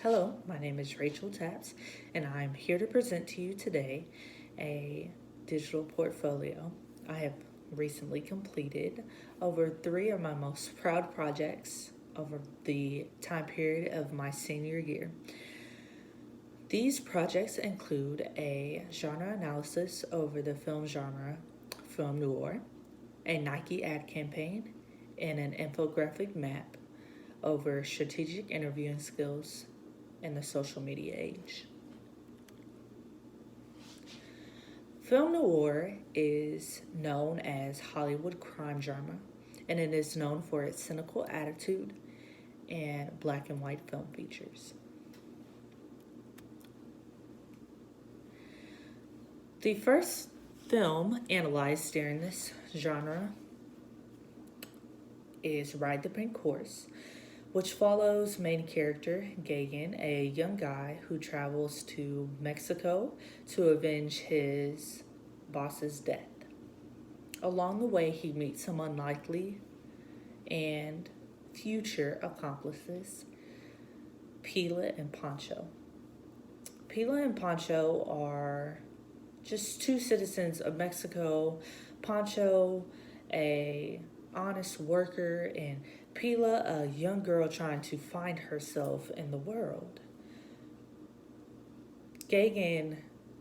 Hello, my name is Rachel Taps, and I'm here to present to you today a digital portfolio I have recently completed over three of my most proud projects over the time period of my senior year. These projects include a genre analysis over the film genre film noir, a Nike ad campaign, and an infographic map over strategic interviewing skills in the social media age. Film noir is known as Hollywood crime drama, and it is known for its cynical attitude and black and white film features. The first film analyzed during this genre is Ride the Pink Horse, which follows main character Gagan, a young guy who travels to Mexico to avenge his boss's death. Along the way, he meets some unlikely and future accomplices, Pila and Pancho. Pila and Pancho are just two citizens of Mexico. Pancho, a honest worker, and Pila, a young girl trying to find herself in the world. Gagan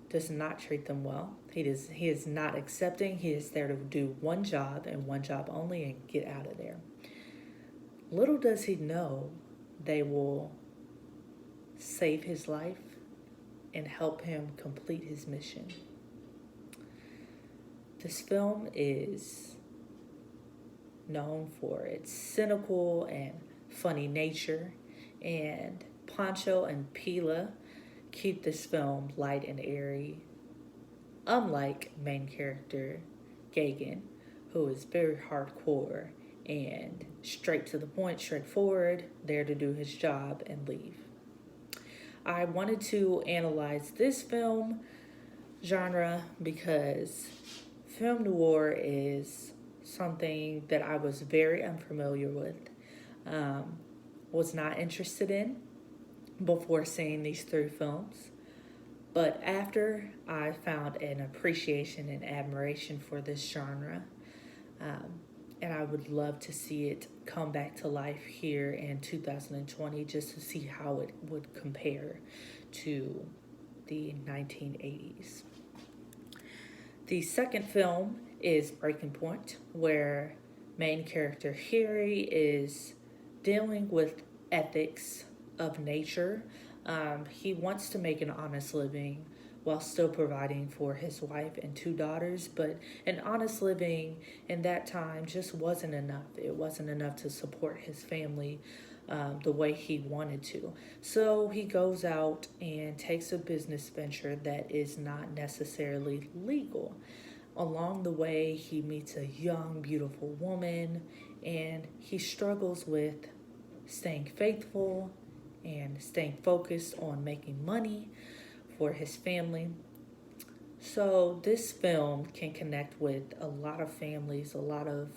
does not treat them well. He is not accepting. He is there to do one job and one job only and get out of there. Little does he know they will save his life and help him complete his mission. This film is known for its cynical and funny nature, and Pancho and Pila keep this film light and airy, unlike main character Gagan, who is very hardcore and straight to the point, straightforward, there to do his job and leave. I wanted to analyze this film genre because film noir is something that I was very unfamiliar with, was not interested in before seeing these three films. But after I found an appreciation and admiration for this genre, and I would love to see it come back to life here in 2020 just to see how it would compare to the 1980s. The second film is Breaking Point, where main character Harry is dealing with ethics of nature. He wants to make an honest living while still providing for his wife and two daughters, but an honest living in that time just wasn't enough. It wasn't enough to support his family the way he wanted to. So he goes out and takes a business venture that is not necessarily legal. Along the way, he meets a young, beautiful woman, and he struggles with staying faithful and staying focused on making money for his family. So this film can connect with a lot of families, a lot of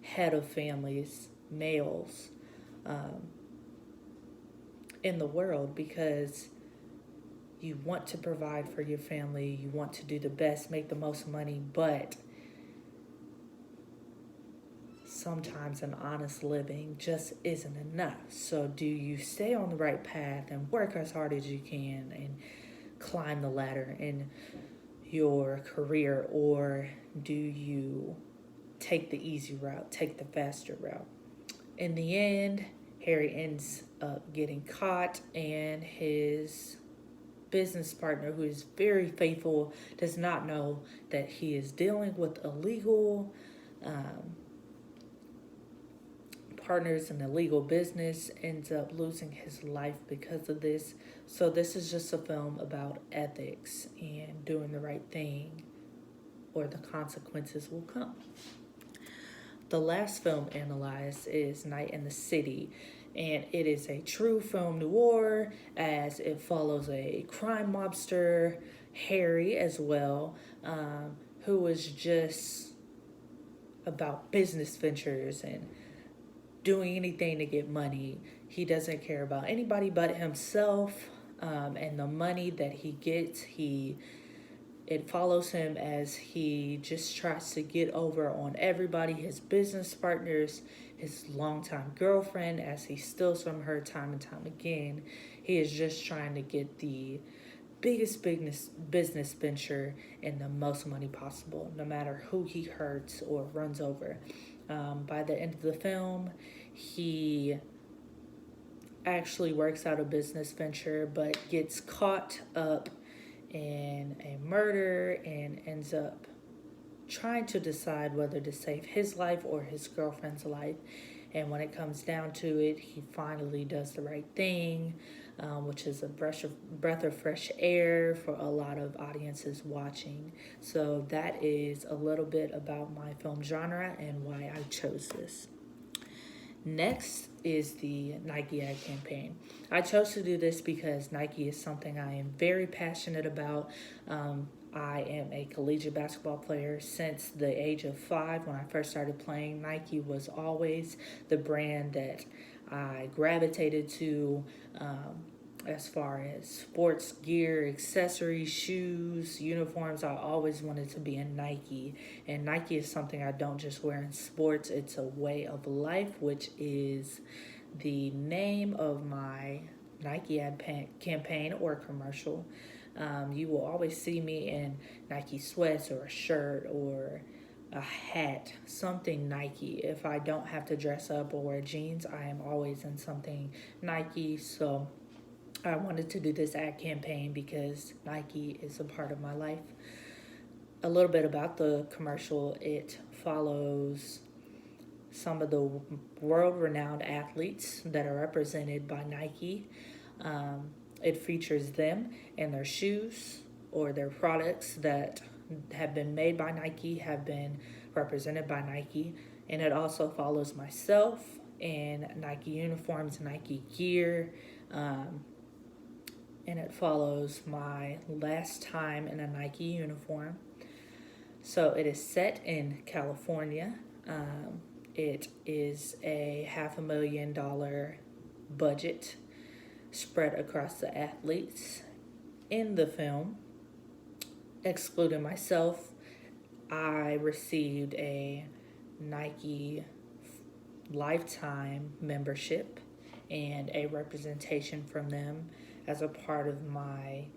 head of families, males, in the world, because you want to provide for your family, you want to do the best, make the most money, but sometimes an honest living just isn't enough. So do you stay on the right path and work as hard as you can and climb the ladder in your career, or do you take the easy route, take the faster route? In the end, Harry ends up getting caught, and his business partner, who is very faithful, does not know that he is dealing with illegal partners in illegal business, ends up losing his life because of this. So this is just a film about ethics and doing the right thing, or the consequences will come. The last film analyzed is Night in the City, and it is a true film noir as it follows a crime mobster, Harry, as well, who is just about business ventures and doing anything to get money, He doesn't care about anybody but himself, and the money that he gets. It follows him as he just tries to get over on everybody, his business partners, his longtime girlfriend, as he steals from her time and time again. He is just trying to get the biggest business venture and the most money possible, no matter who he hurts or runs over. By the end of the film, he actually works out a business venture but gets caught up in a murder and ends up trying to decide whether to save his life or his girlfriend's life. And when it comes down to it, he finally does the right thing, which is a breath of fresh air for a lot of audiences watching. So that is a little bit about my film genre and why I chose this. Next is the Nike ad campaign. I chose to do this because Nike is something I am very passionate about. I am a collegiate basketball player since the age of 5. When I first started playing, Nike was always the brand that I gravitated to, as far as sports gear, accessories, shoes, uniforms. I always wanted to be in Nike. And Nike is something I don't just wear in sports. It's a way of life, which is the name of my Nike ad campaign or commercial. You will always see me in Nike sweats or a shirt or a hat, something Nike. If I don't have to dress up or wear jeans, I am always in something Nike. So I wanted to do this ad campaign because Nike is a part of my life. A little bit about the commercial: it follows some of the world-renowned athletes that are represented by Nike. It features them and their shoes or their products that have been made by Nike, have been represented by Nike. And it also follows myself in Nike uniforms, Nike gear, and it follows my last time in a Nike uniform. So it is set in California. It is a $500,000 budget spread across the athletes in the film. Excluding myself, I received a Nike lifetime membership and a representation from them as a part of my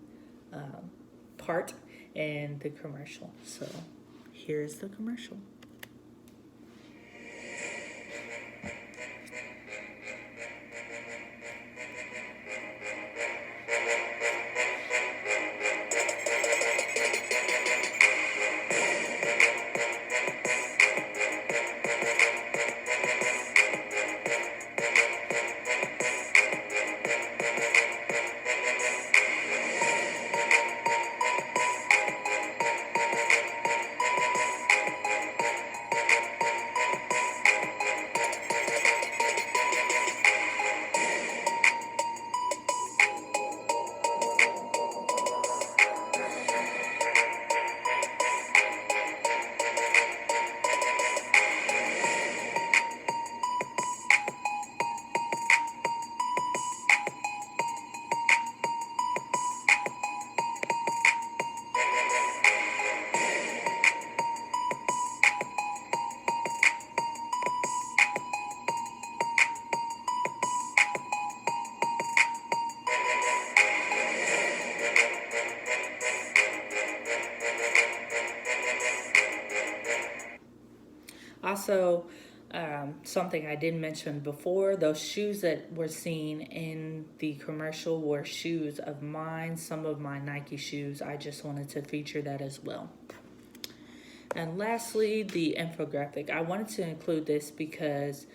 part in the commercial. So here's the commercial. Also, something I didn't mention before, those shoes that were seen in the commercial were shoes of mine, some of my Nike shoes. I just wanted to feature that as well. And lastly, the infographic. I wanted to include this because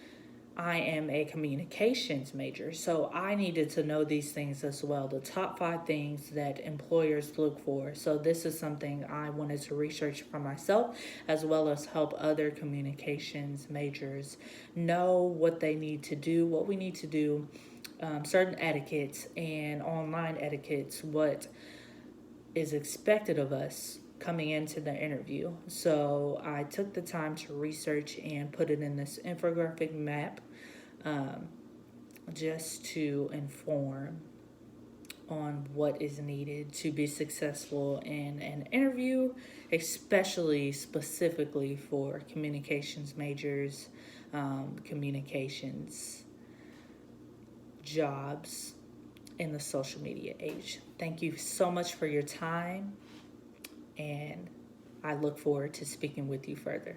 I am a communications major, so I needed to know these things as well, the top 5 things that employers look for. So this is something I wanted to research for myself, as well as help other communications majors know what they need to do, what we need to do, certain etiquettes and online etiquettes, what is expected of us coming into the interview. So I took the time to research and put it in this infographic map. just to inform on what is needed to be successful in an interview, especially specifically for communications majors, communications jobs in the social media age. Thank you so much for your time, and I look forward to speaking with you further.